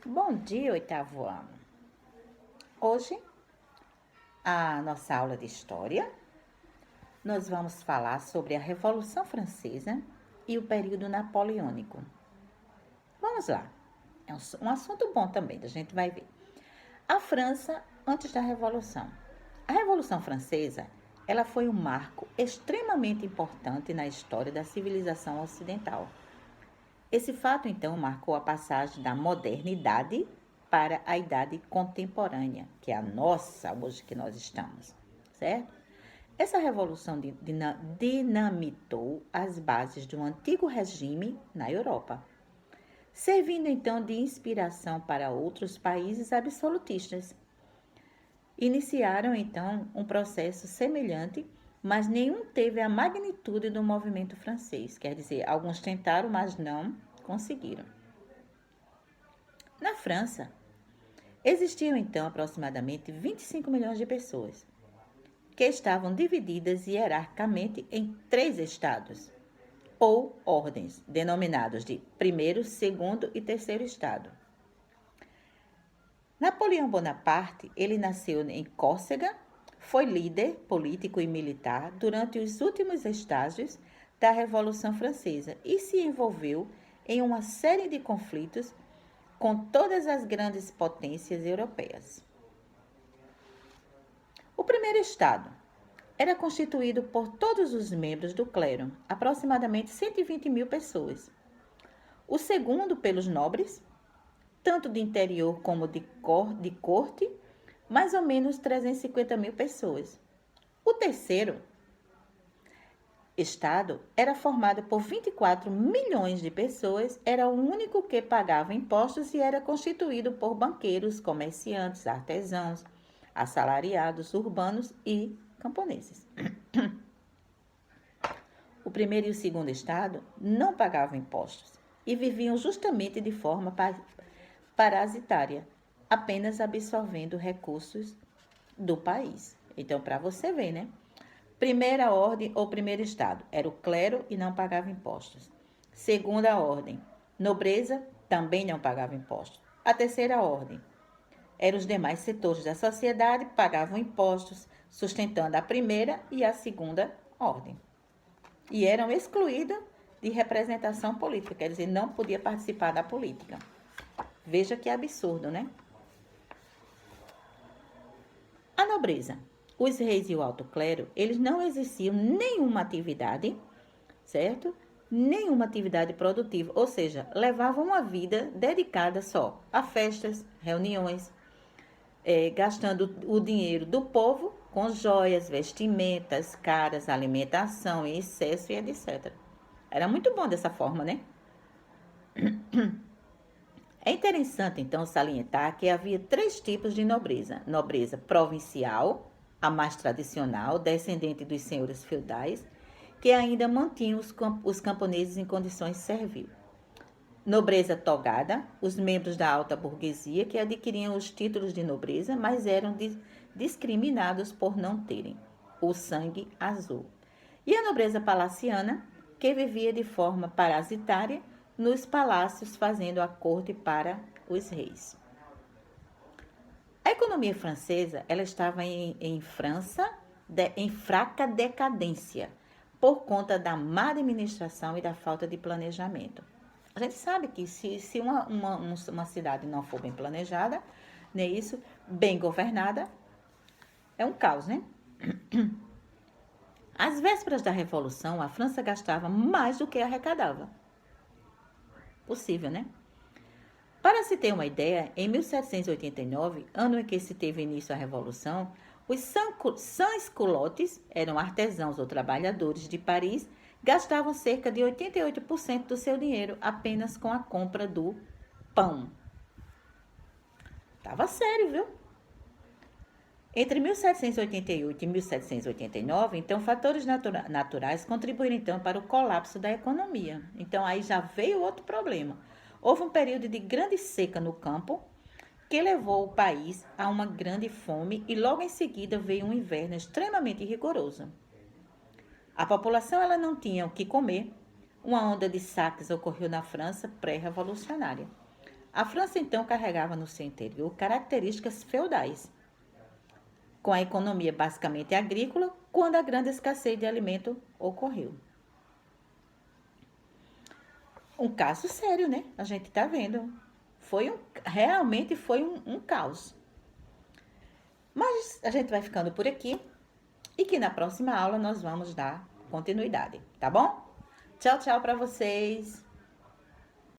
Bom dia, oitavo ano. Hoje, a nossa aula de História, nós vamos falar sobre a Revolução Francesa e o período napoleônico. Vamos lá. É um assunto bom também, a gente vai ver. A França antes da Revolução. A Revolução Francesa, ela foi um marco extremamente importante na história da civilização ocidental. Esse fato, então, marcou a passagem da modernidade para a idade contemporânea, que é a nossa hoje que nós estamos, certo? Essa revolução dinamitou as bases de um antigo regime na Europa, servindo então de inspiração para outros países absolutistas. Iniciaram então um processo semelhante, mas nenhum teve a magnitude do movimento francês. Quer dizer, alguns tentaram, mas não conseguiram. Na França, existiam então aproximadamente 25 milhões de pessoas, que estavam divididas hierarquicamente em 3 estados, ou ordens, denominados de primeiro, segundo e terceiro estado. Napoleão Bonaparte, ele nasceu em Córcega, foi líder político e militar durante os últimos estágios da Revolução Francesa e se envolveu em uma série de conflitos com todas as grandes potências europeias. O primeiro estado era constituído por todos os membros do clero, aproximadamente 120 mil pessoas. O segundo pelos nobres, tanto de interior como de corte, mais ou menos 350 mil pessoas. O terceiro estado era formado por 24 milhões de pessoas, era o único que pagava impostos e era constituído por banqueiros, comerciantes, artesãos, assalariados urbanos e camponeses. O primeiro e o segundo estado não pagavam impostos e viviam justamente de forma parasitária, apenas absorvendo recursos do país. Então, para você ver, né? Primeira ordem ou primeiro estado era o clero e não pagava impostos. Segunda ordem, nobreza, também não pagava impostos. A terceira ordem eram os demais setores da sociedade, pagavam impostos, sustentando a primeira e a segunda ordem. E eram excluídos de representação política, quer dizer, não podia participar da política. Veja que absurdo, né? A nobreza. Os reis e o alto clero, eles não exerciam nenhuma atividade, certo? Nenhuma atividade produtiva, ou seja, levavam uma vida dedicada só a festas, reuniões, gastando o dinheiro do povo com joias, vestimentas, caras, alimentação em excesso e etc. Era muito bom dessa forma, né? É interessante, então, salientar que havia 3 tipos de nobreza. Nobreza provincial, a mais tradicional, descendente dos senhores feudais, que ainda mantinham os camponeses em condições servil. Nobreza togada, os membros da alta burguesia que adquiriam os títulos de nobreza, mas eram discriminados por não terem o sangue azul. E a nobreza palaciana, que vivia de forma parasitária nos palácios fazendo a corte para os reis. A economia francesa, ela estava em fraca decadência por conta da má administração e da falta de planejamento. A gente sabe que se uma cidade não for bem planejada, né, isso, bem governada, é um caos, né? Às vésperas da Revolução, a França gastava mais do que arrecadava. Possível, né? Para se ter uma ideia, em 1789, ano em que se teve início a Revolução, os sans-culottes, eram artesãos ou trabalhadores de Paris, gastavam cerca de 88% do seu dinheiro apenas com a compra do pão. Tava sério, viu? Entre 1788 e 1789, então, fatores naturais contribuíram então para o colapso da economia. Então, aí já veio outro problema. Houve um período de grande seca no campo, que levou o país a uma grande fome e logo em seguida veio um inverno extremamente rigoroso. A população ela não tinha o que comer. Uma onda de saques ocorreu na França pré-revolucionária. A França, então, carregava no seu interior características feudais, com a economia basicamente agrícola, quando a grande escassez de alimento ocorreu. Um caso sério, né? A gente tá vendo. Realmente foi um caos. Mas a gente vai ficando por aqui e que na próxima aula nós vamos dar continuidade, tá bom? Tchau, tchau para vocês.